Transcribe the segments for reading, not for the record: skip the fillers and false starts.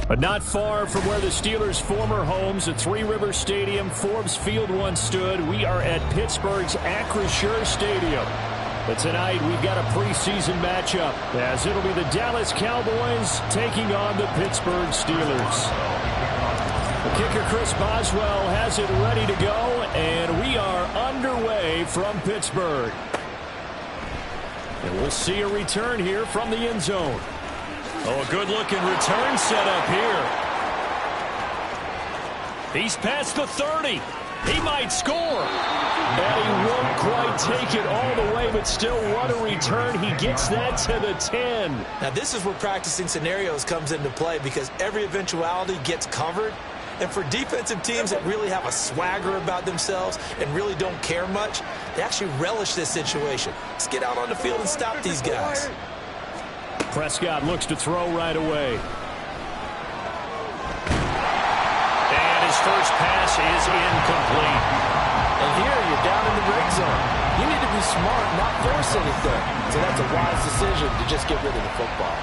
But not far from where the Steelers' former homes at Three Rivers Stadium, Forbes Field once stood, we are at Pittsburgh's Acrisure Stadium. But tonight, we've got a preseason matchup, as it'll be the Dallas Cowboys taking on the Pittsburgh Steelers. The kicker, Chris Boswell, has it ready to go, and we are underway from Pittsburgh. And we'll see a return here from the end zone. Oh, a good-looking return set up here. He's past the 30. He might score. And he won't quite take it all the way, but still what a return. He gets that to the 10. Now, this is where practicing scenarios comes into play because every eventuality gets covered. And for defensive teams that really have a swagger about themselves and really don't care much, they actually relish this situation. Let's get out on the field and stop these guys. Prescott looks to throw right away. And his first pass is incomplete. And here you're down in the red zone. You need to be smart, not force anything. So that's a wise decision to just get rid of the football.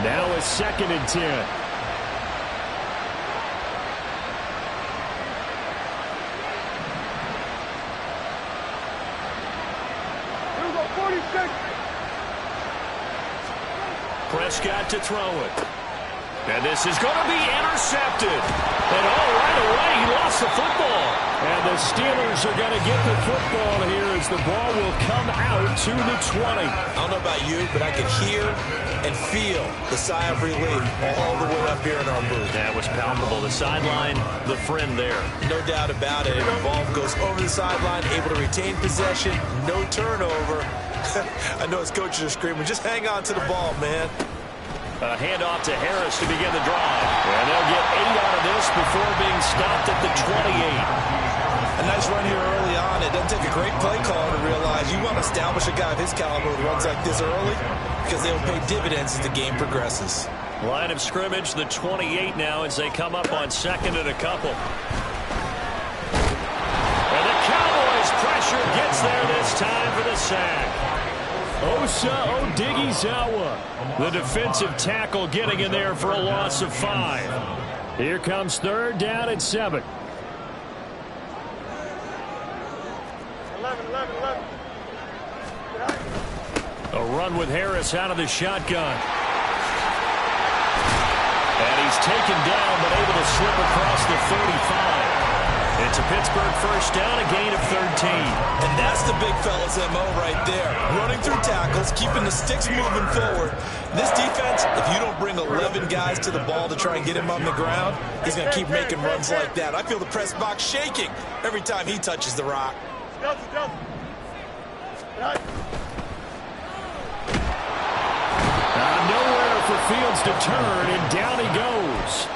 Now a 2nd and 10. Prescott to throw it. And this is going to be intercepted. And right away, he lost the football. And the Steelers are going to get the football here as the ball will come out to the 20. I don't know about you, but I can hear and feel the sigh of relief all the way up here in our booth. That was palpable. The sideline, the friend there. No doubt about it. The ball goes over the sideline, able to retain possession, no turnover. I know his coaches are screaming, just hang on to the ball, man. A handoff to Harris to begin the drive. And they'll get 8 out of this before being stopped at the 28. A nice run here early on. It doesn't take a great play caller to realize you want to establish a guy of his caliber with runs like this early because they'll pay dividends as the game progresses. Line of scrimmage, the 28 now as they come up on 2nd and a couple. And the Cowboys pressure gets there this time for the sack. Osa Odighizuwa, the defensive tackle, getting in there for a loss of 5. Here comes 3rd down and 7. 11. A run with Harris out of the shotgun. And he's taken down but able to slip across the 35. It's a Pittsburgh first down, a gain of 13. And that's the big fella's MO right there. Running through tackles, keeping the sticks moving forward. This defense, if you don't bring 11 guys to the ball to try and get him on the ground, he's going to keep making runs like that. I feel the press box shaking every time he touches the rock. Nowhere for Fields to turn, and down he goes.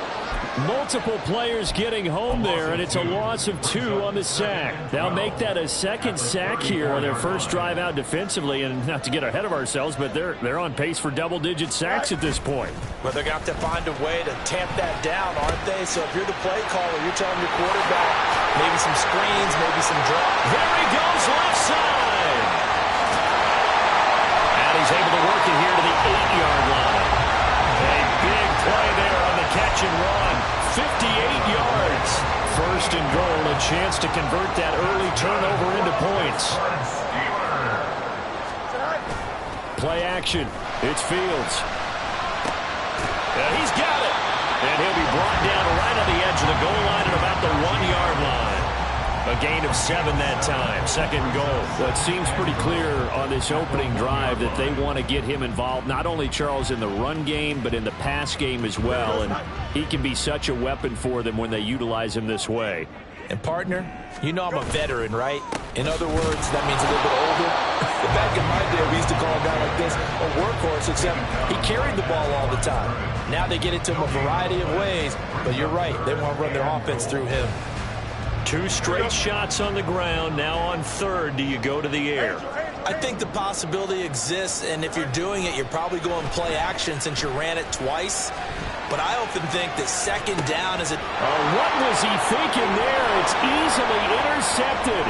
Multiple players getting home there, and it's a loss of 2 on the sack. They'll make that a 2nd sack here on their first drive out defensively, and not to get ahead of ourselves, but they're on pace for double-digit sacks at this point. Well, they're going to have to find a way to tamp that down, aren't they? So if you're the play caller, you're telling your quarterback maybe some screens, maybe some drops. There he goes, left side. And he's able to work it here to the 8-yard line. A big play there on the catch and run. 58 yards. First and goal, a chance to convert that early turnover into points. Play action. It's Fields. And he's got it. And he'll be brought down right on the edge of the goal line at about the 1-yard line. A gain of 7 that time. 2nd goal. Well, it seems pretty clear on this opening drive that they want to get him involved, not only, Charles, in the run game, but in the pass game as well. And he can be such a weapon for them when they utilize him this way. And, partner, you know I'm a veteran, right? In other words, that means a little bit older. Back in my day, we used to call a guy like this a workhorse, except he carried the ball all the time. Now they get it to him a variety of ways, but you're right. They want to run their offense through him. 2 straight shots on the ground. Now on third, do you go to the air? I think the possibility exists, and if you're doing it, you're probably going play action since you ran it twice. But I often think that second down is a... What was he thinking there? It's easily intercepted.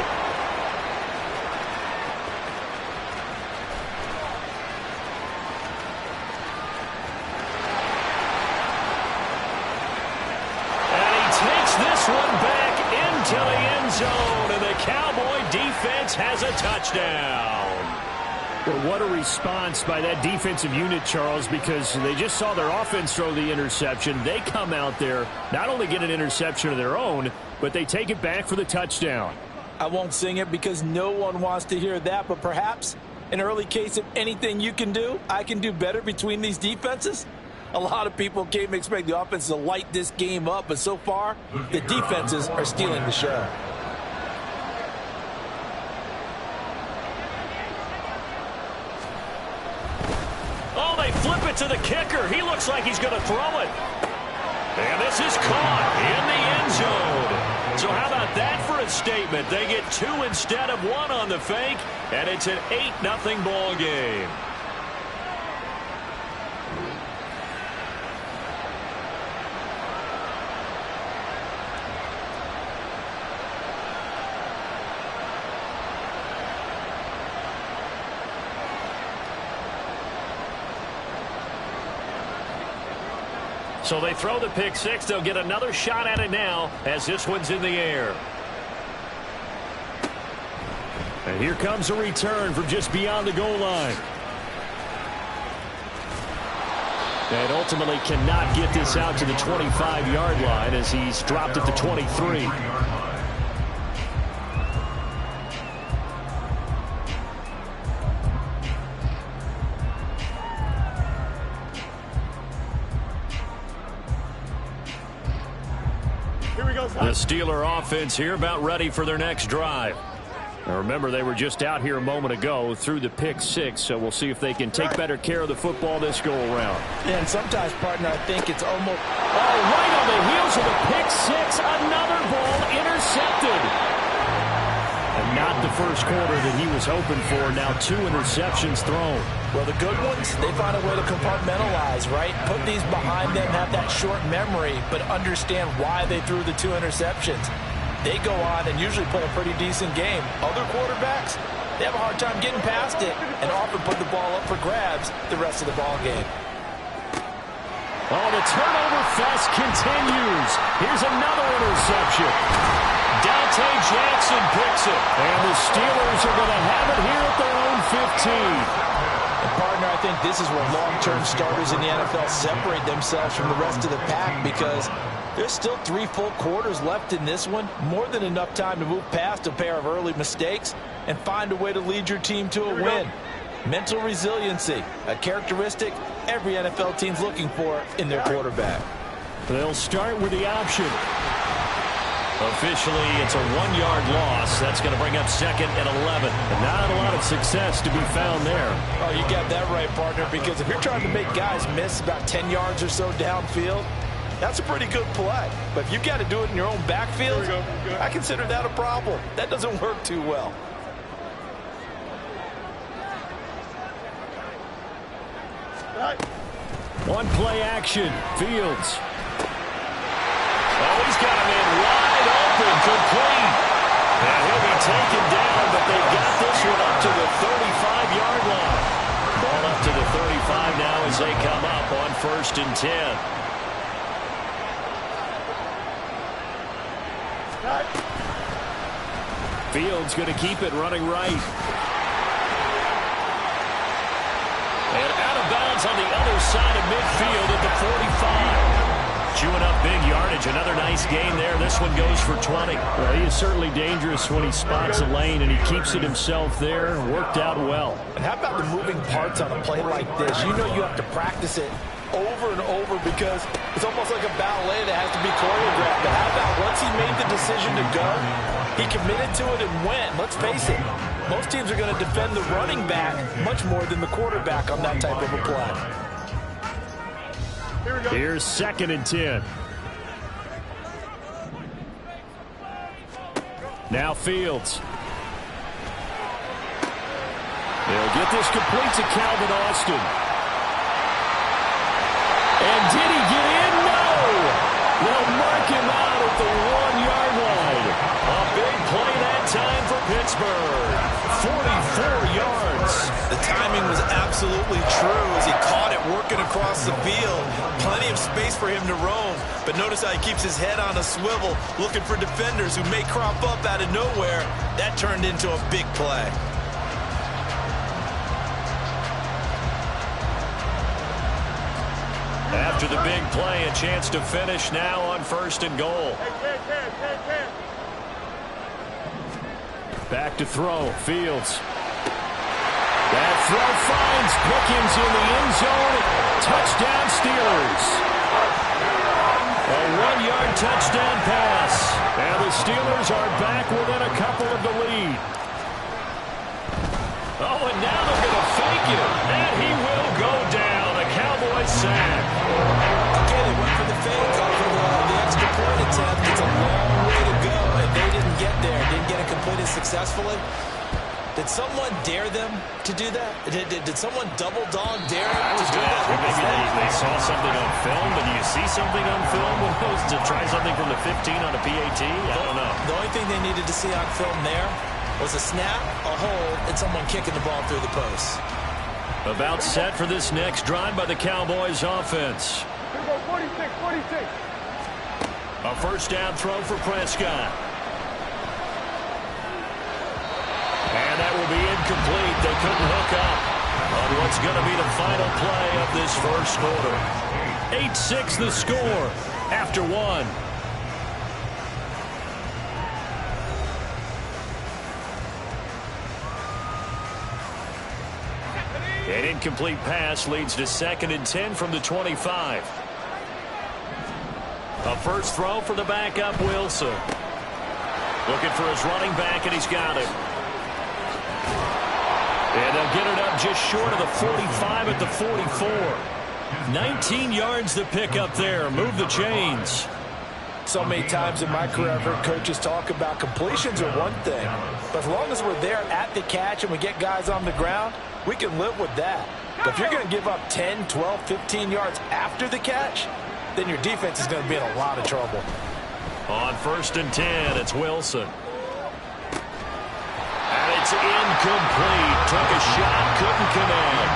And he takes this one back into the end zone, and the Cowboy defense has a touchdown. Well, what a response by that defensive unit, Charles, because they just saw their offense throw the interception. They come out there, not only get an interception of their own, but they take it back for the touchdown. I won't sing it because no one wants to hear that, but perhaps an early case of anything you can do, I can do better between these defenses. A lot of people came to expect the offense to light this game up, but so far, the defenses are stealing the show. Oh, they flip it to the kicker. He looks like he's going to throw it. And this is caught in the end zone. So how about that for a statement? They get 2 instead of 1 on the fake, and it's an 8-0 ball game. So they throw the pick six. They'll get another shot at it now as this one's in the air. And here comes a return from just beyond the goal line. And ultimately cannot get this out to the 25-yard line as he's dropped at the 23. The Steeler offense here about ready for their next drive. Now remember, they were just out here a moment ago through the pick six, so we'll see if they can take better care of the football this go-around. Yeah, and sometimes, partner, I think it's almost... Oh, right on the heels of the pick six, another ball intercepted. And not the first quarter that he was hoping for. Now 2 interceptions thrown. Well, the good ones, they find a way to compartmentalize, right? Put these behind them, have that short memory, but understand why they threw the 2 interceptions. They go on and usually play a pretty decent game. Other quarterbacks, they have a hard time getting past it and often put the ball up for grabs the rest of the ball game. Oh, the turnover fest continues. Here's another interception. Dante Jackson picks it. And the Steelers are going to have it here at their own 15. And partner, I think this is where long-term starters in the NFL separate themselves from the rest of the pack, because there's still 3 full quarters left in this one. More than enough time to move past a pair of early mistakes and find a way to lead your team to a win. Mental resiliency, a characteristic every NFL team's looking for in their quarterback. They'll start with the option. Officially, it's a 1-yard loss. That's going to bring up 2nd and 11. And not a lot of success to be found there. Oh, you got that right, partner, because if you're trying to make guys miss about 10 yards or so downfield, that's a pretty good play. But if you've got to do it in your own backfield, I consider that a problem. That doesn't work too well. One play action. Fields. Oh, he's got him in wide open, complete. And he'll be taken down, but they got this one up to the 35-yard line. Ball up to the 35 now as they come up on 1st and 10. Fields going to keep it running right. And out of bounds on the other side of midfield at the 45. Chewing up big yardage. Another nice gain there. This one goes for 20. Well, he is certainly dangerous when he spots a lane, and he keeps it himself there. Worked out well. And how about the moving parts on a play like this? You know you have to practice it over and over because it's almost like a ballet that has to be choreographed. But how about once he made the decision to go, he committed to it and went. Let's face it, most teams are going to defend the running back much more than the quarterback on that type of a play. Here's 2nd and 10. Now Fields. They'll get this complete to Calvin Austin. And did he get in? No! They'll mark him out at the 1-yard line. A big play that time for Pittsburgh. 44 yards. The timing was absolutely true as he caught it working across the field. Plenty of space for him to roam. But notice how he keeps his head on a swivel looking for defenders who may crop up out of nowhere. That turned into a big play. After the big play, a chance to finish now on 1st and goal. Back to throw. Fields. That throw finds Pickens in the end zone. Touchdown Steelers. A 1-yard touchdown pass. And the Steelers are back within a couple of the lead. Oh, and now they're going to fake it. And he will go down. A Cowboys sack. Okay, they went for the fake off of the extra point attempt. It's a long way to go, and they didn't get there. Didn't get it completed successfully. Did someone dare them to do that? Did someone double dog dare them to do that? Maybe they saw something on film, but do you see something on film when opposed to try something from the 15 on a PAT? I don't know. The only thing they needed to see on film there was a snap, a hold, and someone kicking the ball through the post. About set for this next drive by the Cowboys offense. 46. A 1st down throw for Prescott. And that will be incomplete. They couldn't hook up on what's going to be the final play of this 1st quarter. 8-6 the score after 1. An incomplete pass leads to 2nd and 10 from the 25. A 1st throw for the backup, Wilson. Looking for his running back, and he's got it. And they'll get it up just short of the 45 at the 44. 19 yards to pick up there. Move the chains. So many times in my career, I've heard coaches talk about completions are one thing. But as long as we're there at the catch and we get guys on the ground, we can live with that. But if you're going to give up 10, 12, 15 yards after the catch, then your defense is going to be in a lot of trouble. On 1st and 10, it's Wilson. And it's incomplete. Took a shot, couldn't connect.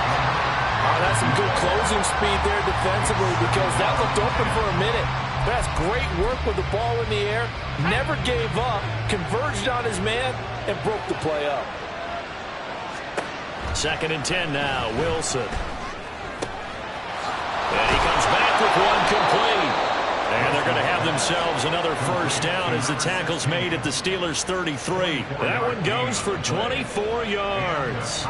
Oh, that's some good closing speed there defensively because that looked open for a minute. That's great work with the ball in the air. Never gave up, converged on his man, and broke the play up. 2nd and 10 now, Wilson. And he comes back with one complete. And they're going to have themselves another 1st down as the tackle's made at the Steelers' 33. That one goes for 24 yards.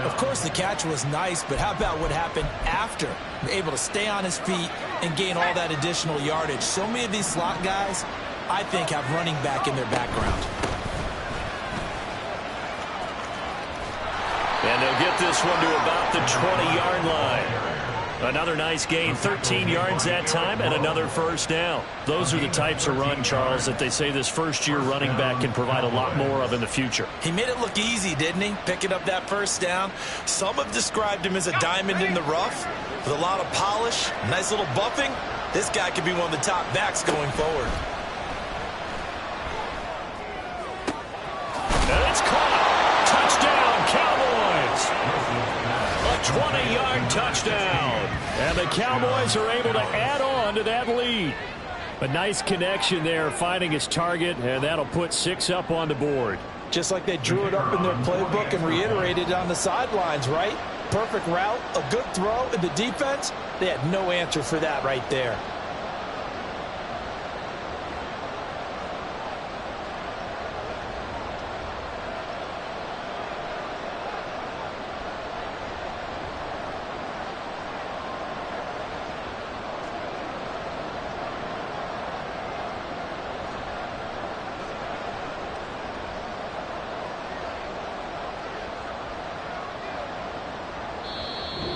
Of course, the catch was nice, but how about what happened after? Able to stay on his feet and gain all that additional yardage. So many of these slot guys, I think, have running back in their background. And they'll get this one to about the 20-yard line. Another nice gain, 13 yards that time, and another 1st down. Those are the types of run, Charles, that they say this first-year running back can provide a lot more of in the future. He made it look easy, didn't he? Picking up that 1st down. Some have described him as a diamond in the rough with a lot of polish, nice little buffing. This guy could be one of the top backs going forward. And it's caught. Touchdown, Cowboys. A 20-yard touchdown. And the Cowboys are able to add on to that lead. A nice connection there, finding his target, and that'll put 6 up on the board. Just like they drew it up in their playbook and reiterated it on the sidelines, right? Perfect route, a good throw, and the defense, they had no answer for that right there.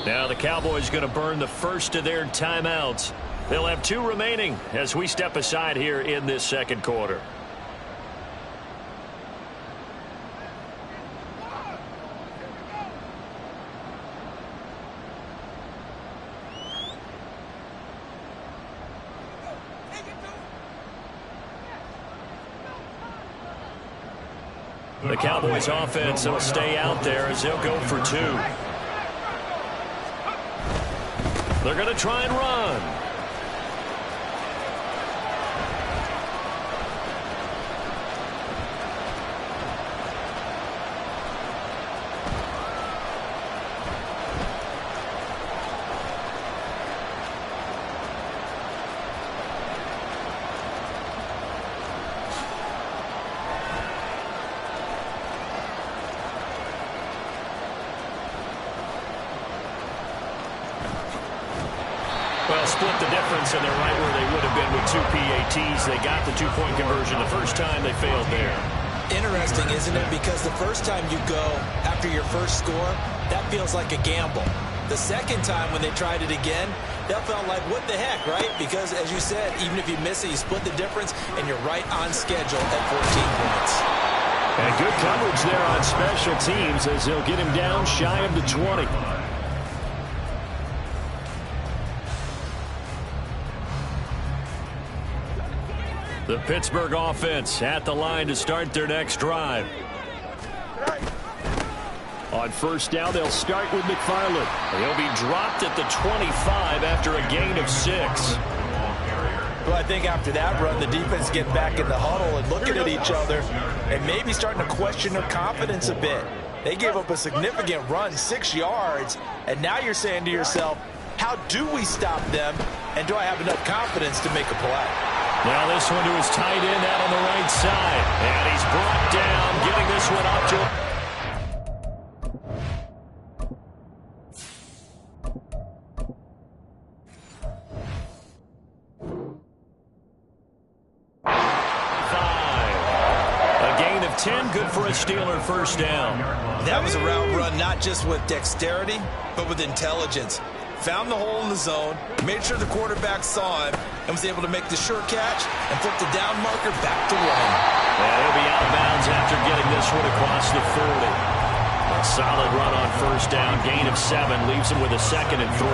Now the Cowboys going to burn the first of their timeouts. They'll have 2 remaining as we step aside here in this second quarter. The Cowboys offense will stay out there as they'll go for 2. They're going to try and run. Well, split the difference, and they're right where they would have been with 2 PATs. They got the 2-point conversion the first time. They failed there. Interesting, isn't it? Because the first time you go after your first score, that feels like a gamble. The second time when they tried it again, that felt like, what the heck, right? Because, as you said, even if you miss it, you split the difference, and you're right on schedule at 14 points. And good coverage there on special teams as they'll get him down shy of the 20. The Pittsburgh offense at the line to start their next drive. On first down, they'll start with McFarland. He'll be dropped at the 25 after a gain of 6. Well, I think after that run, the defense get back in the huddle and looking at each other and maybe starting to question their confidence a bit. They gave up a significant run, 6 yards, and now you're saying to yourself, how do we stop them, and do I have enough confidence to make a play? Now this one to his tight end out on the right side. And he's brought down, getting this one up to him. A gain of 10, good for a Steeler first down. That was a route run not just with dexterity, but with intelligence. Found the hole in the zone, made sure the quarterback saw him, and was able to make the sure catch and flip the down marker back to run. Yeah, he'll be out of bounds after getting this one across the 40. A solid run on first down, gain of 7, leaves him with a 2nd and 3.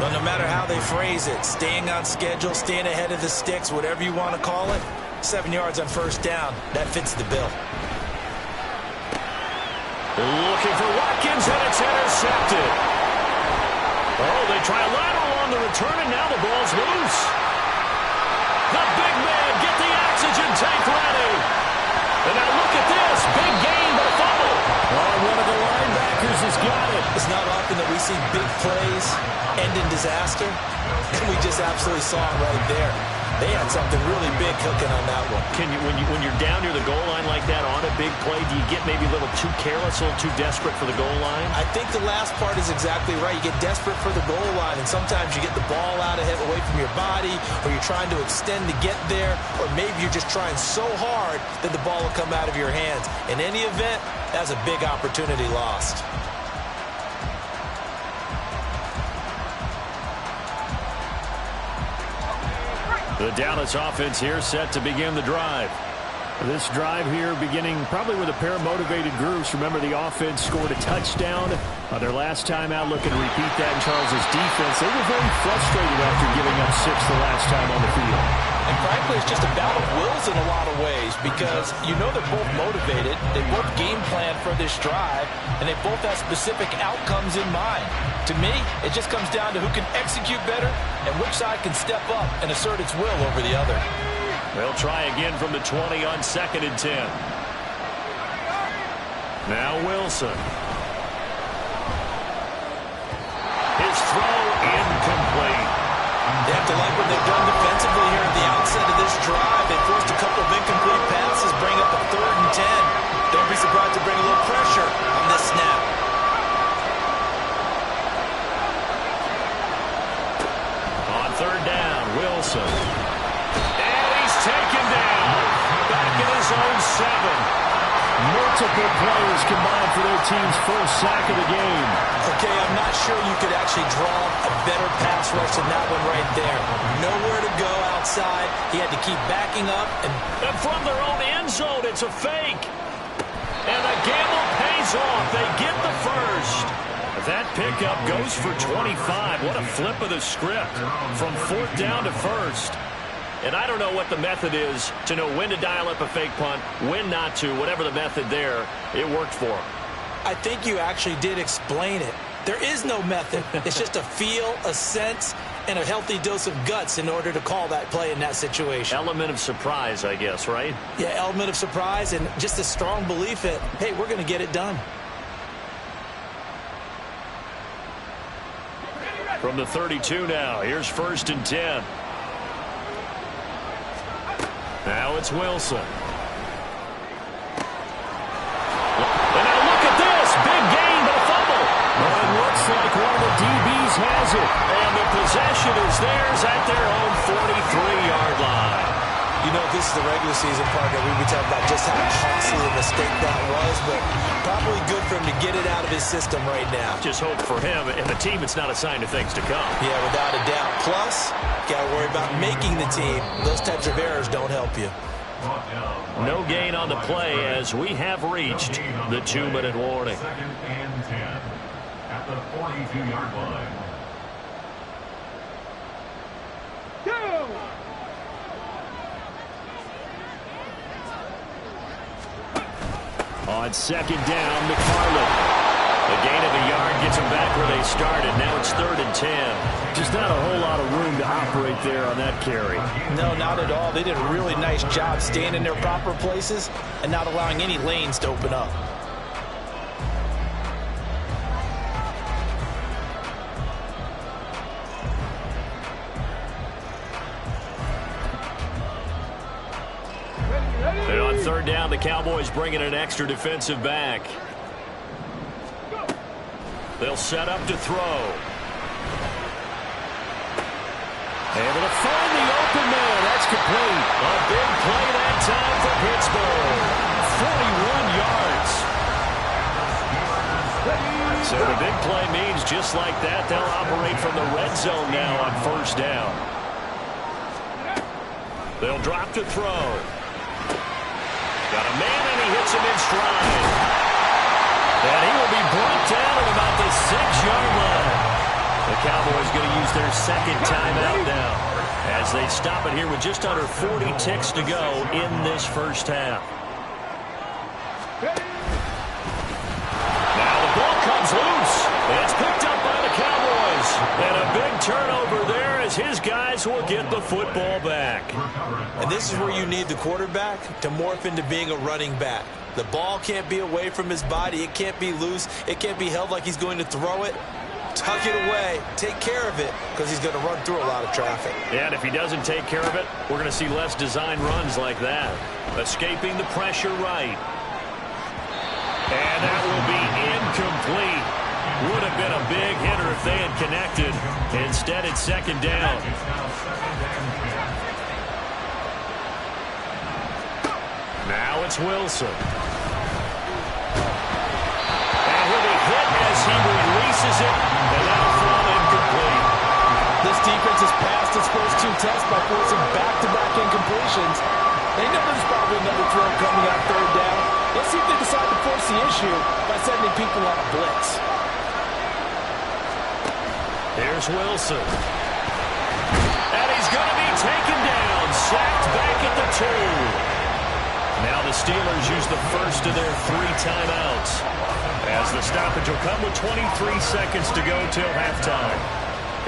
Well, no matter how they phrase it, staying on schedule, staying ahead of the sticks, whatever you want to call it, 7 yards on first down, that fits the bill. Looking for Watkins, and it's intercepted. Oh, they try a lateral on the return, and now the ball's loose. The big man, get the oxygen tank ready. And now look at this, big gain, but a fumble. Oh, one of the linebackers has got it. It's not often that we see big plays end in disaster, and we just absolutely saw it right there. They had something really big cooking on that one. Can you, when you're down near the goal line like that on a big play, do you get maybe a little too careless, a little too desperate for the goal line? I think the last part is exactly right. You get desperate for the goal line, and sometimes you get the ball out ahead, away from your body, or you're trying to extend to get there, or maybe you're just trying so hard that the ball will come out of your hands. In any event, that's a big opportunity lost. The Dallas offense here set to begin the drive. This drive here beginning probably with a pair of motivated groups. Remember, the offense scored a touchdown on their last time out, looking to repeat that in Charles's defense. They were very frustrated after giving up 6 the last time on the field. And frankly, it's just a battle of wills in a lot of ways because you know they're both motivated, they both game plan for this drive, and they both have specific outcomes in mind. To me, it just comes down to who can execute better and which side can step up and assert its will over the other. They'll try again from the 20 on 2nd and 10. Now Wilson. His throw incomplete. They have to like what they've done defensively here at the outset of this drive. They forced a couple of incomplete passes, bring up a 3rd and 10. Don't be surprised to bring a little pressure on this snap. On 3rd down, Wilson. And he's taken down. Back in his own 7. More multiple players combined for their team's first sack of the game. Okay, I'm not sure you could actually draw a better pass rush than that one right there. Nowhere to go outside. He had to keep backing up. And from their own end zone, it's a fake. And the gamble pays off. They get the first. That pickup goes for 25. What a flip of the script from fourth down to first. And I don't know what the method is to know when to dial up a fake punt, when not to. Whatever the method there, it worked for him. I think you actually did explain it. There is no method. It's just a feel, a sense, and a healthy dose of guts in order to call that play in that situation. Element of surprise, I guess, right? Yeah, element of surprise and just a strong belief that, hey, we're going to get it done. From the 32 now, here's 1st and 10. Now it's Wilson. And now look at this. Big gain, but a fumble. Well, it looks like one of the DBs has it. And the possession is theirs at their own 43-yard line. You know, this is the regular season, Parker. We've been talking about just how costly a mistake that was, but probably good for him to get it out of his system right now. Just hope for him and the team it's not a sign of things to come. Yeah, without a doubt. Plus, got to worry about making the team. Those types of errors don't help you. No gain on the play as we have reached the 2-minute warning. 2nd and 10 at the 42-yard line. On 2nd down, McFarland. A gain of a yard gets them back where they started. Now it's 3rd and 10. Just not a whole lot of room to operate there on that carry. No, not at all. They did a really nice job staying in their proper places and not allowing any lanes to open up. And on 3rd down, the Cowboys bring in an extra defensive back. They'll set up to throw. Able to find the open man. That's complete. A big play that time for Pittsburgh. 41 yards. So the big play means just like that, they'll operate from the red zone now on 1st down. They'll drop to throw. Got a man, and he hits him in stride. And he will be brought down at about the 6-yard line. The Cowboys going to use their 2nd timeout now as they stop it here with just under 40 ticks to go in this first half. Now the ball comes loose. It's picked up by the Cowboys. And a big turnover there as his guys will get the football back. And this is where you need the quarterback to morph into being a running back. The ball can't be away from his body. It can't be loose. It can't be held like he's going to throw it. Tuck it away. Take care of it because he's going to run through a lot of traffic. And if he doesn't take care of it, we're going to see less design runs like that. Escaping the pressure right. And that will be incomplete. Would have been a big hitter if they had connected. Instead, it's 2nd down. Now it's Wilson. And he'll be hit as he releases it. And that'll fall incomplete. This defense has passed its first 2 tests by forcing back-to-back incompletions. They know there's probably another throw coming out 3rd down. Let's see if they decide to force the issue by sending people on a blitz. Here's Wilson. And he's going to be taken down. Sacked back at the 2. Now the Steelers use the first of their 3 timeouts. As the stoppage will come with 23 seconds to go till halftime.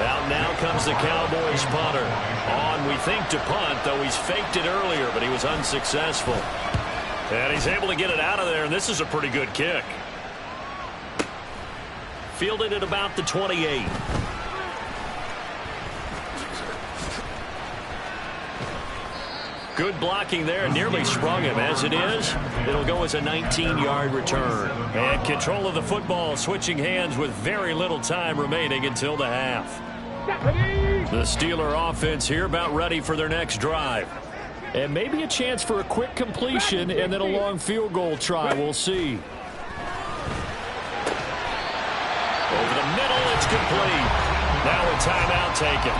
Out now comes the Cowboys punter. On, we think, to punt, though he's faked it earlier, but he was unsuccessful. And he's able to get it out of there, and this is a pretty good kick. Fielded at about the 28. Good blocking there, nearly sprung him. As it is, it'll go as a 19-yard return. And control of the football switching hands with very little time remaining until the half. The Steeler offense here about ready for their next drive. And maybe a chance for a quick completion and then a long field goal try. We'll see. Over the middle, it's complete. Now a timeout taken.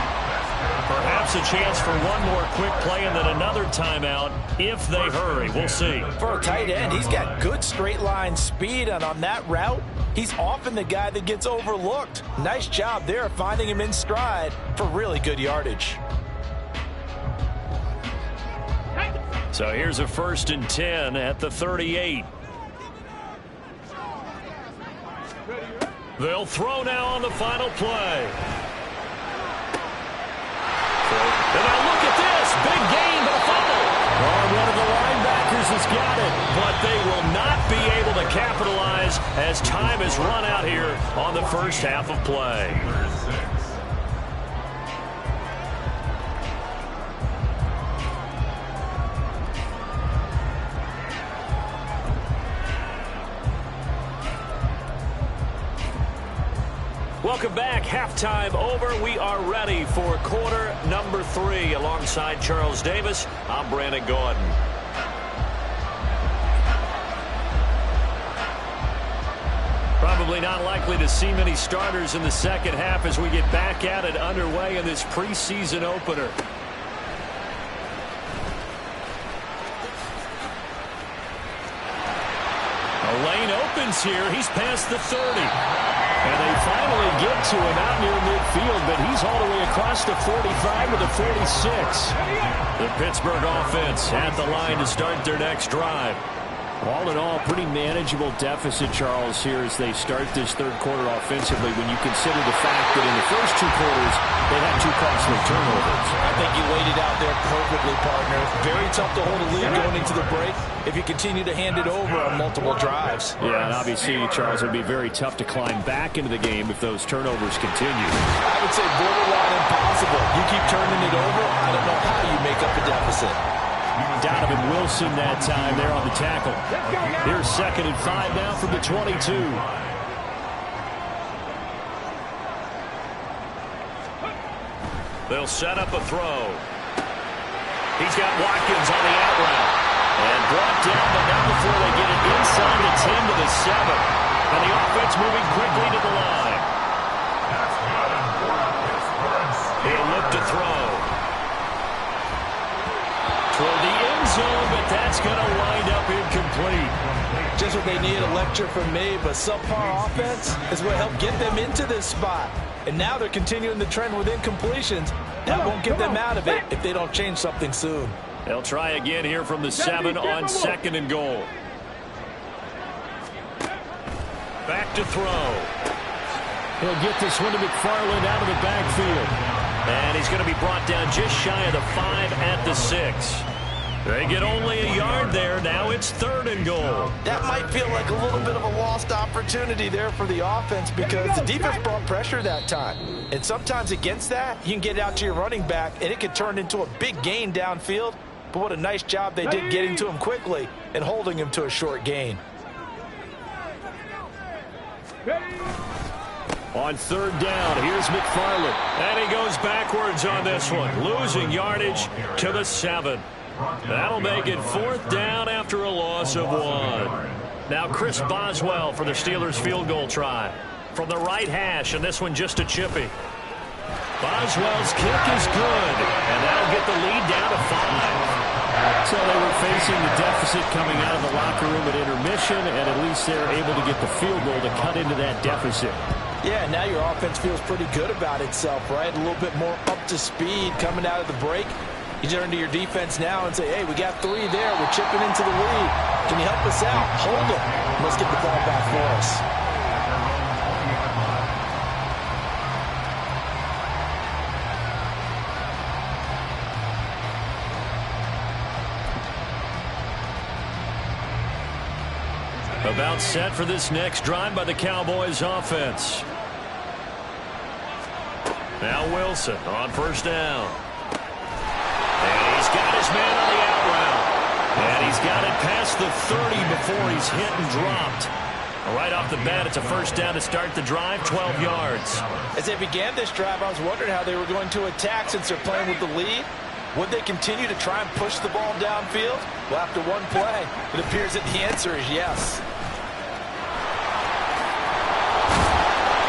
Perhaps a chance for one more quick play and then another timeout if they hurry. We'll see. For a tight end, he's got good straight line speed, and on that route, he's often the guy that gets overlooked. Nice job there finding him in stride for really good yardage. So here's a 1st and 10 at the 38. They'll throw now on the final play. And now look at this. Big gain, but a fumble. Oh, one of the linebackers has got it. But they will not be able to capitalize as time has run out here on the first half of play. Welcome back. Halftime over. We are ready for quarter number 3. Alongside Charles Davis, I'm Brandon Gaudin. Probably not likely to see many starters in the second half as we get back at it underway in this preseason opener. A lane opens here. He's past the 30. And they finally get to him out near midfield, but he's all the way across the 45 to the 46. The Pittsburgh offense at the line to start their next drive. All in all, pretty manageable deficit, Charles, here as they start this third quarter offensively when you consider the fact that in the first 2 quarters, they had 2 costly turnovers. I think you laid it out there perfectly, partner. Very tough to hold a lead going into the break if you continue to hand it over on multiple drives. Yeah, and obviously, Charles, it would be very tough to climb back into the game if those turnovers continue. I would say borderline impossible. You keep turning it over, I don't know how you make up a deficit. Donovan Wilson that time there on the tackle. Here's 2nd and 5 now from the 22. They'll set up a throw. He's got Watkins on the out route. And brought down, but not before they get it inside the 10 to the 7. And the offense moving quickly to the line. He'll look to throw. Toward the end zone, but that's going to wind up incomplete. Just what they need, a lecture from me, but subpar offense is what helped get them into this spot. And now they're continuing the trend with incompletions. That won't get them out of it if they don't change something soon. They'll try again here from the 7 on 2nd and goal. Back to throw. He'll get this one to McFarland out of the backfield. And he's going to be brought down just shy of the 5 at the 6. They get only a yard there. Now it's 3rd and goal. That might feel like a little bit of a lost opportunity there for the offense because the defense brought pressure that time. And sometimes against that, you can get out to your running back, and it can turn into a big gain downfield. But what a nice job they did getting to him quickly and holding him to a short gain. On 3rd down, here's McFarland. And he goes backwards on this one, losing yardage to the 7. That'll make it 4th down after a loss of 1. Now Chris Boswell for the Steelers field goal try. From the right hash, and this one just a chippy. Boswell's kick is good, and that'll get the lead down to 5. So they were facing the deficit coming out of the locker room at intermission, and at least they're able to get the field goal to cut into that deficit. Yeah, now your offense feels pretty good about itself, right? A little bit more up to speed coming out of the break. You turn to your defense now and say, hey, we got 3 there. We're chipping into the lead. Can you help us out? Hold them. Let's get the ball back for us. About set for this next drive by the Cowboys offense. Now Wilson on 1st down. And he's got his man on the out route. And he's got it past the 30 before he's hit and dropped. Right off the bat, it's a 1st down to start the drive, 12 yards. As they began this drive, I was wondering how they were going to attack since they're playing with the lead. Would they continue to try and push the ball downfield? Well, after one play, it appears that the answer is yes.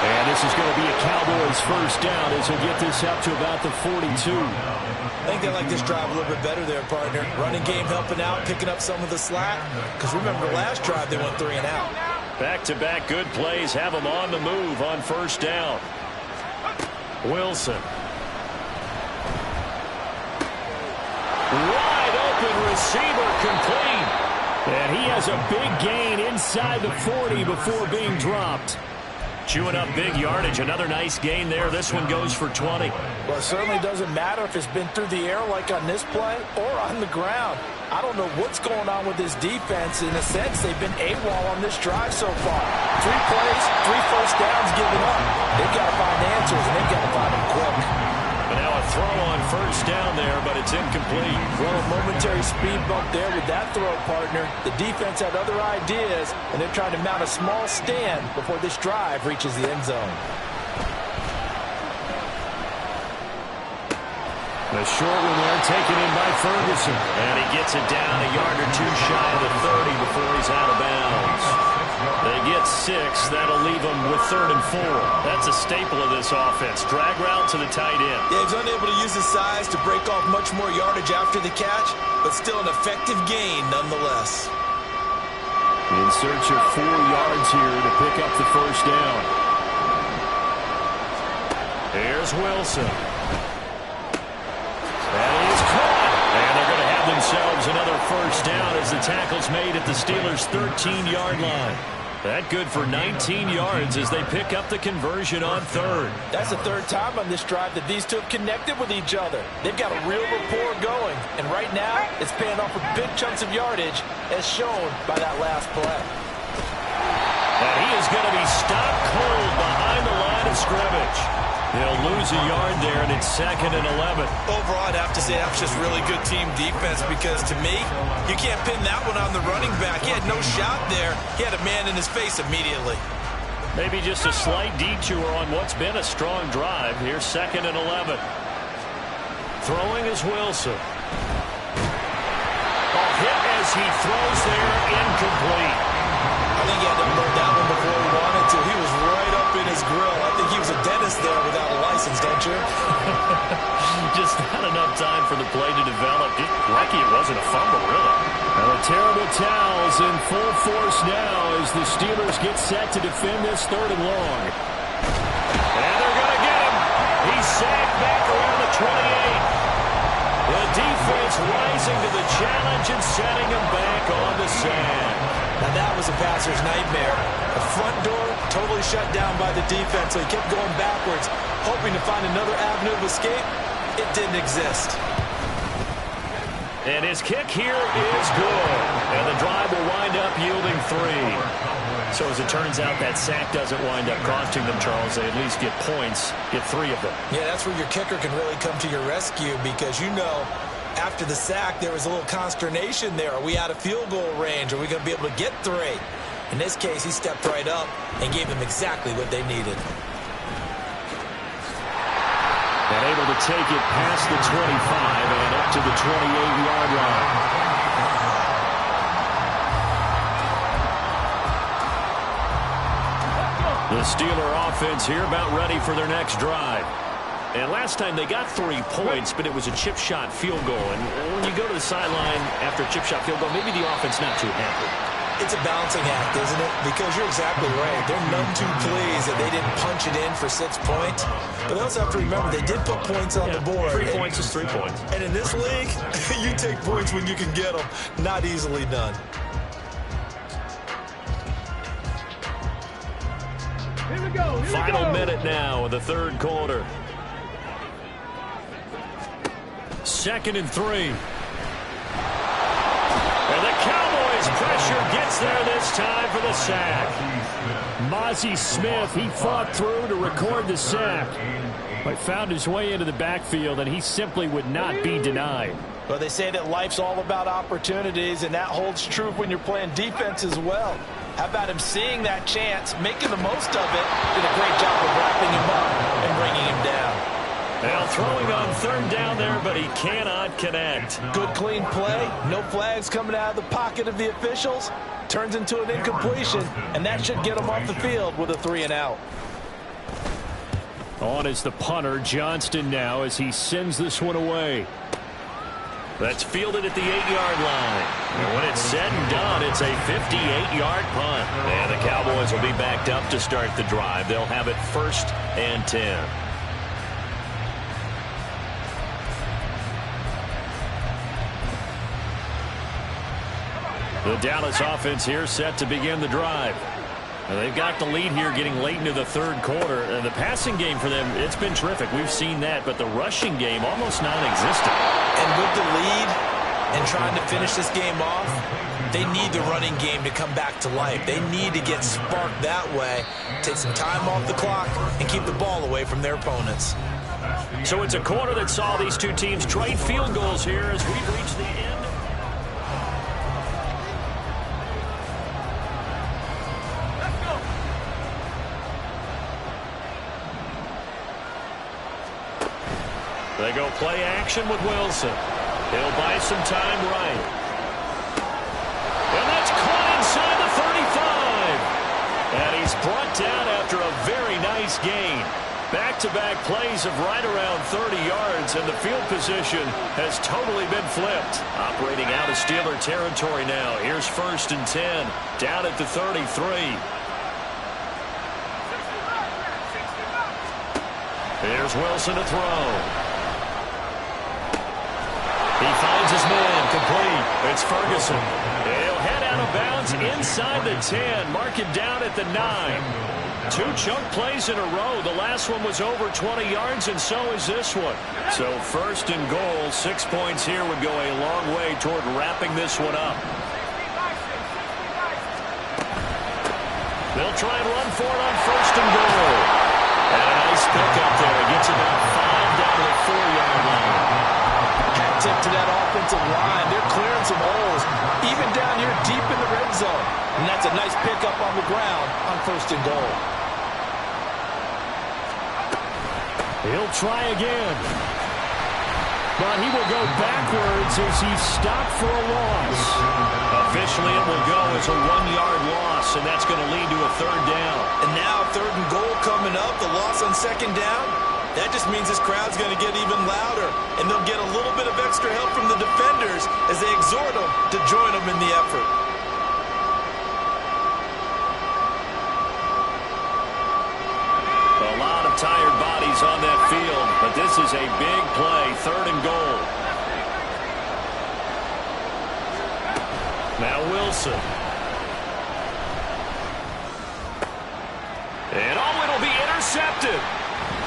And this is going to be a Cowboys first down as they get this up to about the 42. I think they like this drive a little bit better there, partner. Running game helping out, picking up some of the slack. Because remember, the last drive they went 3 and out. Back-to-back good plays have them on the move on first down. Wilson. Wide open receiver complete. And he has a big gain inside the 40 before being dropped. Chewing up big yardage. Another nice gain there. This one goes for 20. Well, it certainly doesn't matter if it's been through the air like on this play or on the ground. I don't know what's going on with this defense. In a sense, they've been AWOL on this drive so far. 3 plays, 3 first downs given up. They've got to find answers, and they've got to find them quick. But now a throw on first down there, but it's incomplete. Well, a momentary speed bump there with that throw, partner. The defense had other ideas, and they're trying to mount a small stand before this drive reaches the end zone. The short one there taken in by Ferguson. And he gets it down a yard or 2 shy of the 30 before he's out of bounds. They get 6. That'll leave them with 3rd and 4. That's a staple of this offense. Drag route to the tight end. Yeah, he's unable to use his size to break off much more yardage after the catch, but still an effective gain nonetheless. In search of 4 yards here to pick up the first down. Here's Wilson. That is caught. And they're going to have themselves another first down as the tackle's made at the Steelers' 13-yard line. That good for 19 yards as they pick up the conversion on 3rd. That's the 3rd time on this drive that these two have connected with each other. They've got a real rapport going. And right now, it's paying off with big chunks of yardage as shown by that last play. And he is going to be stopped cold behind the line of scrimmage. They'll lose a yard there, and it's 2nd and 11. Overall, I'd have to say that was just really good team defense because, to me, you can't pin that one on the running back. He had no shot there. He had a man in his face immediately. Maybe just a slight detour on what's been a strong drive. Here's 2nd and 11. Throwing is Wilson. A hit as he throws there, incomplete. I think he had to load that one before he wanted to. He was right up in his grill. I think he was a dentist there without a license, don't you? Just not enough time for the play to develop. Just lucky it wasn't a fumble, really. Now the terrible towels in full force now as the Steelers get set to defend this 3rd and long. And they're going to get him. He's sacked back around the 28. The defense rising to the challenge and setting him back on the sand. Now that was a passer's nightmare. The front door totally shut down by the defense, so he kept going backwards, hoping to find another avenue of escape. It didn't exist. And his kick here is good. And the drive will wind up yielding 3. So as it turns out, that sack doesn't wind up costing them, Charles. They at least get points, get 3 of them. Yeah, that's where your kicker can really come to your rescue because you know after the sack there was a little consternation there. Are we out of field goal range? Are we going to be able to get 3? In this case, he stepped right up and gave them exactly what they needed. And able to take it past the 25 and up to the 28-yard line. The Steeler offense here about ready for their next drive. And last time they got 3 points, but it was a chip shot field goal. And when you go to the sideline after a chip shot field goal, maybe the offense not too happy. It's a balancing act, isn't it? Because you're exactly right. They're none too pleased that they didn't punch it in for 6 points. But they also have to remember they did put points on the board. 3 points is 3 points. And in this league, you take points when you can get them. Not easily done. Here we go. Final minute now of the 3rd quarter. 2nd and 3. And the Cowboys pressure gets there this time for the sack. Mozzie Smith, he fought through to record the sack, but found his way into the backfield, and he simply would not be denied. Well, they say that life's all about opportunities, and that holds true when you're playing defense as well. How about him seeing that chance, making the most of it, did a great job of wrapping him up and bringing him down. Now throwing on third down there, but he cannot connect. Good clean play. No flags coming out of the pocket of the officials. Turns into an incompletion, and that should get him off the field with a 3-and-out. On is the punter, Johnston, now as he sends this one away. That's fielded at the 8-yard line. And when it's said and done, it's a 58-yard punt. And the Cowboys will be backed up to start the drive. They'll have it 1st and 10. The Dallas offense here set to begin the drive. Now they've got the lead here getting late into the third quarter. And the passing game for them, it's been terrific. We've seen that, but the rushing game almost non-existent. And with the lead and trying to finish this game off, they need the running game to come back to life. They need to get sparked that way, take some time off the clock, and keep the ball away from their opponents. So it's a quarter that saw these two teams trade field goals here as we've reached the end. They go play action with Wilson. He'll buy some time right. And that's caught inside the 35. And he's brought down after a very nice gain. Back-to-back plays of right around 30 yards, and the field position has totally been flipped. Operating out of Steeler territory now. Here's 1st and 10, down at the 33. Here's Wilson to throw. He finds his man, complete. It's Ferguson. He'll head out of bounds inside the 10. Mark it down at the 9. 2 chunk plays in a row. The last one was over 20 yards, and so is this one. So 1st and goal, 6 points here would go a long way toward wrapping this one up. They'll try and run for it on 1st and goal. And a nice pickup there. He gets about 5 down to the 4-yard line. Tip to that offensive line. They're clearing some holes, even down here deep in the red zone. And that's a nice pickup on the ground on 1st and goal. He'll try again. But he will go backwards as he's stopped for a loss. Officially, it will go as a 1-yard loss, and that's going to lead to a 3rd down. And now 3rd and goal coming up, the loss on 2nd down. That just means this crowd's going to get even louder, and they'll get a little bit of extra help from the defenders as they exhort them to join them in the effort. A lot of tired bodies on that field, but this is a big play, 3rd and goal. Now Wilson. And it'll be intercepted.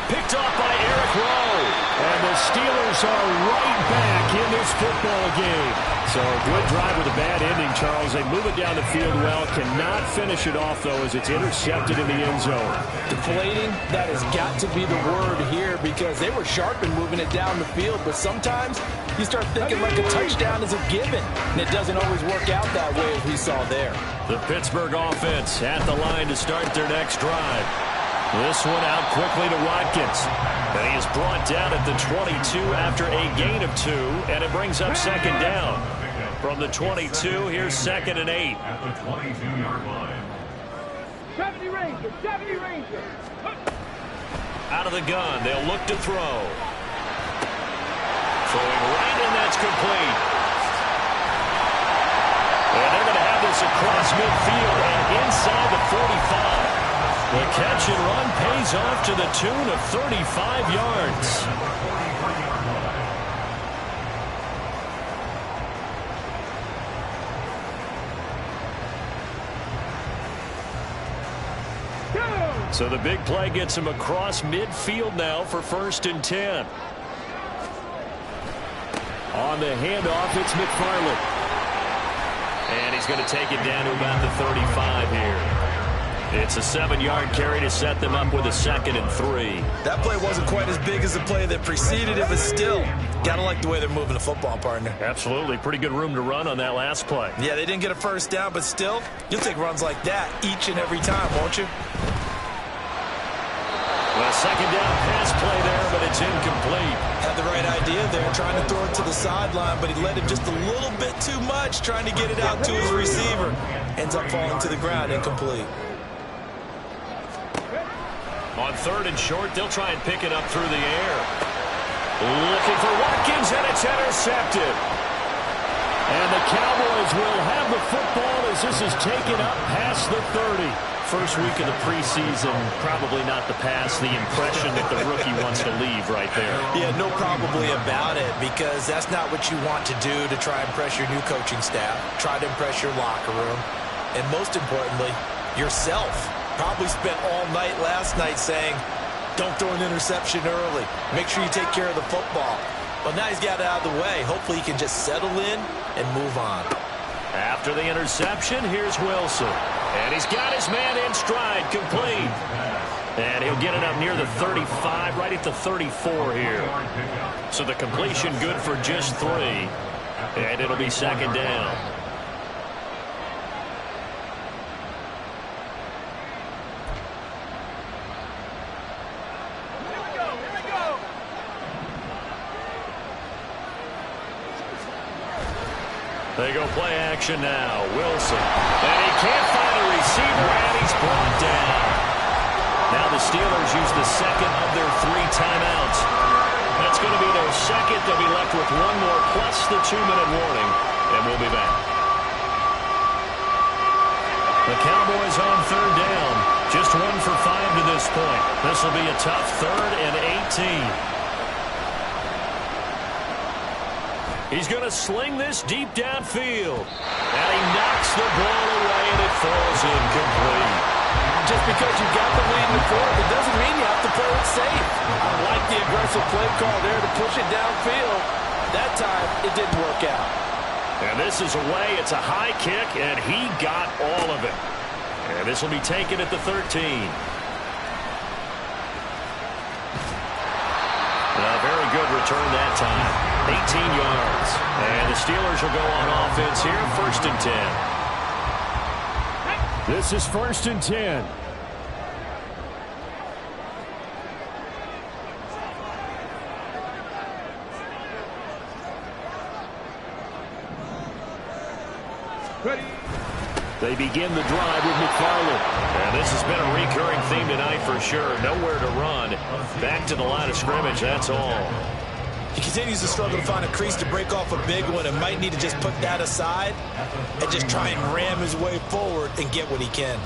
Picked off by Eric Rowe. And the Steelers are right back in this football game. So a good drive with a bad ending, Charles. They move it down the field well. Cannot finish it off, though, as it's intercepted in the end zone. Deflating, that has got to be the word here because they were sharp in moving it down the field. But sometimes you start thinking like a touchdown is a given. And it doesn't always work out that way as we saw there. The Pittsburgh offense at the line to start their next drive. This one out quickly to Watkins. And he is brought down at the 22 after a gain of 2, and it brings up 2nd down. From the 22, here's 2nd and 8. At the 22-yard line. 70 Ranger, 70 Ranger. Out of the gun, they'll look to throw. Throwing right, and that's complete. And they're going to have this across midfield and inside the 45. The catch and run pays off to the tune of 35 yards. So the big play gets him across midfield now for 1st and 10. On the handoff, it's McFarland. And he's going to take it down to about the 35 here. It's a 7-yard carry to set them up with a 2nd and 3. That play wasn't quite as big as the play that preceded it, but still, gotta like the way they're moving the football, partner. Absolutely. Pretty good room to run on that last play. Yeah, they didn't get a 1st down, but still, you'll take runs like that each and every time, won't you? A second down pass play there, but it's incomplete. Had the right idea there, trying to throw it to the sideline, but he led him just a little bit too much, trying to get it out to his receiver. Ends up falling to the ground, incomplete. On 3rd and short, they'll try and pick it up through the air. Looking for Watkins, and it's intercepted. And the Cowboys will have the football as this is taken up past the 30. First week of the preseason, probably not the pass, the impression that the rookie wants to leave right there. Yeah, no probably about it, because that's not what you want to do to try and impress your new coaching staff. Try to impress your locker room. And most importantly, yourself. Probably spent all night last night saying, don't throw an interception early. Make sure you take care of the football. Well, now he's got it out of the way. Hopefully he can just settle in and move on. After the interception, here's Wilson. And he's got his man in stride, complete. And he'll get it up near the 35, right at the 34 here. So the completion good for just 3. And it'll be second down. They go play action now. Wilson. And he can't find a receiver, and he's brought down. Now the Steelers use the second of their 3 timeouts. That's going to be their second. They'll be left with 1 more plus the 2-minute warning, and we'll be back. The Cowboys on 3rd down. Just 1 for 5 to this point. This will be a tough 3rd and 18. He's going to sling this deep downfield. And he knocks the ball away, and it falls incomplete. Just because you've got the lead in the 4th, it doesn't mean you have to play it safe. I like the aggressive play call there to push it downfield. That time, it didn't work out. And this is away. It's a high kick, and he got all of it. And this will be taken at the 13. A very good return that time. 18 yards. And the Steelers will go on offense here, 1st and 10. This is 1st and 10. Ready. They begin the drive with McFarland. And this has been a recurring theme tonight for sure. Nowhere to run. Back to the line of scrimmage, that's all. He continues to struggle to find a crease to break off a big one and might need to just put that aside and just try and ram his way forward and get what he can.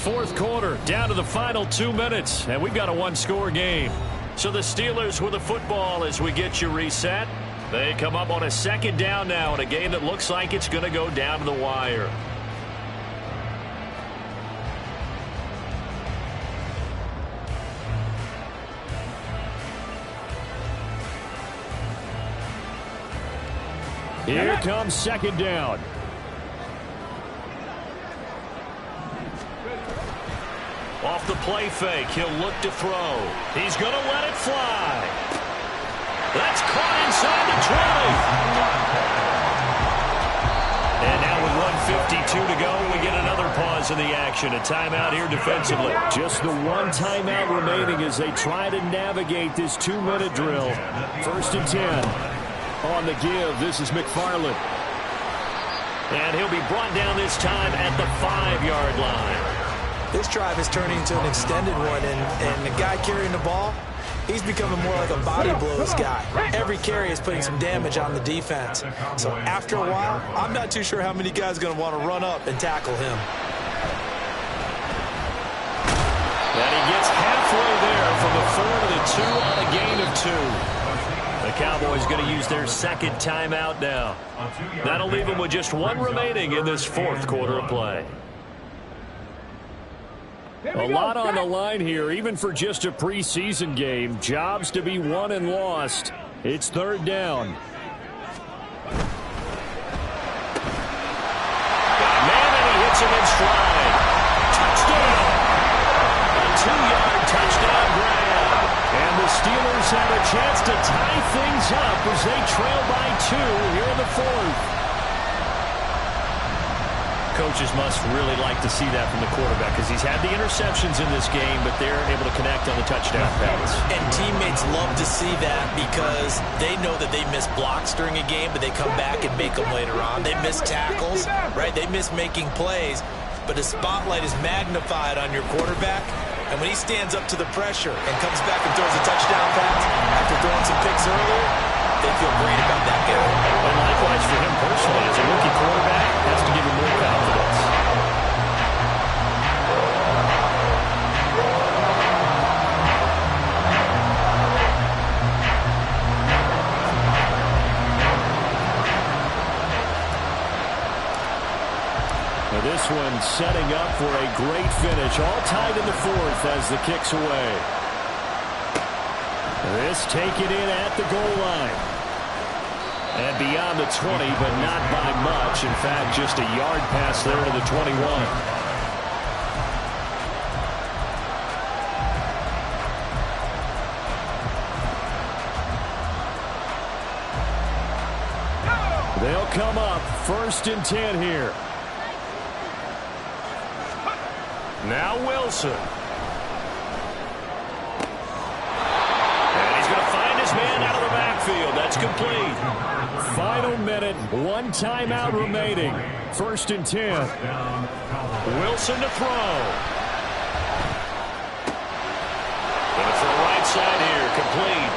4th quarter, down to the final 2 minutes, and we've got a 1-score game. So the Steelers with the football as we get you reset. They come up on a 2nd down now in a game that looks like it's going to go down to the wire. Here comes 2nd down. Off the play fake, he'll look to throw. He's going to let it fly. That's caught inside the 20. And now with 1:52 to go, we get another pause in the action. A timeout here defensively. Just the 1 timeout remaining as they try to navigate this 2-minute drill. 1st and 10. On the give, this is McFarland. And he'll be brought down this time at the 5-yard line. This drive is turning into an extended one, and the guy carrying the ball, he's becoming more like a body blows guy. Every carry is putting some damage on the defense. So after a while, I'm not too sure how many guys are going to want to run up and tackle him. And he gets halfway there from the 4 to the 2 on a gain of 2. The Cowboys going to use their 2nd timeout now. That'll leave them with just 1 remaining in this 4th quarter of play. A lot on the line here, even for just a preseason game. Jobs to be won and lost. It's 3rd down. Got a man, and he hits him in stride. Touchdown! A 2-yard touchdown grab. And the Steelers have a chance to tie things up as they trail by 2 here in the 4th. Coaches must really like to see that from the quarterback because he's had the interceptions in this game, but they're able to connect on the touchdown pass. And teammates love to see that because they know that they miss blocks during a game, but they come back and make them later on. They miss tackles, right? They miss making plays, but the spotlight is magnified on your quarterback. And when he stands up to the pressure and comes back and throws a touchdown pass after throwing some picks earlier, they feel great about that guy. And likewise for him personally, as a rookie quarterback, has to give him more confidence. Now this one setting up for a great finish. All tied in the fourth as the kick's away. This taken in at the goal line. And beyond the 20, but not by much. In fact, just a yard pass there to the 21. They'll come up 1st and 10 here. Now Wilson. And he's going to find his man out of the backfield. That's complete. Final minute, 1 timeout remaining. 1st and 10. Wilson to throw. Going to throw right side here, complete.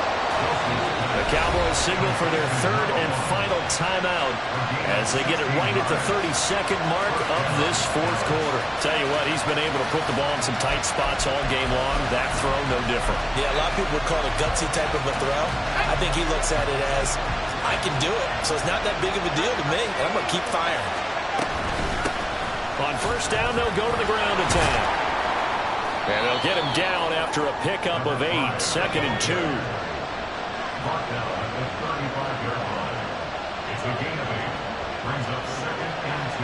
The Cowboys signal for their 3rd and final timeout as they get it right at the 32nd mark of this 4th quarter. Tell you what, he's been able to put the ball in some tight spots all game long. That throw, no different. Yeah, a lot of people would call it a gutsy type of a throw. I think he looks at it as, I can do it, so it's not that big of a deal to me, and I'm going to keep firing. On 1st down, they'll go to the ground attack. And they'll get him down after a pickup of 8, 2nd and 2. Mark down at the 35-yard line. It's a gain of 8. Brings up 2nd and 2.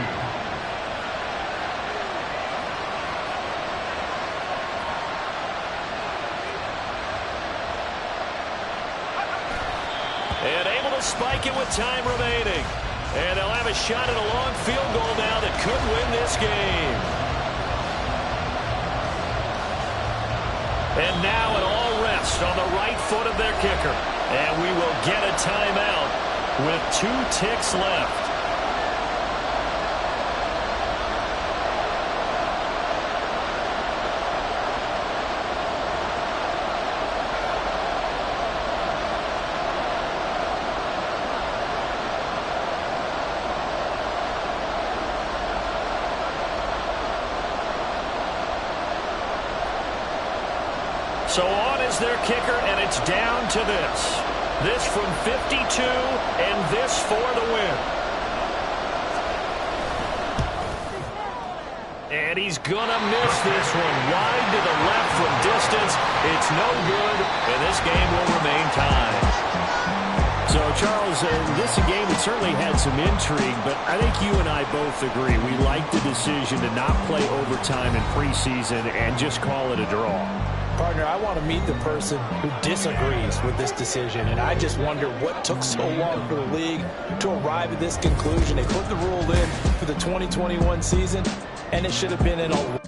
And able to spike it with time remaining. And they'll have a shot at a long field goal now that could win this game. And now it all rests on the right foot of their kicker. And we will get a timeout with 2 ticks left. So on is their kicker, and it's down to this. This from 52, and this for the win. And he's going to miss this one. Wide to the left from distance. It's no good, and this game will remain tied. So, Charles, this game it certainly had some intrigue, but I think you and I both agree. We like the decision to not play overtime in preseason and just call it a draw. Partner, I want to meet the person who disagrees with this decision, and I just wonder what took so long for the league to arrive at this conclusion. They put the rule in for the 2021 season, and it should have been in a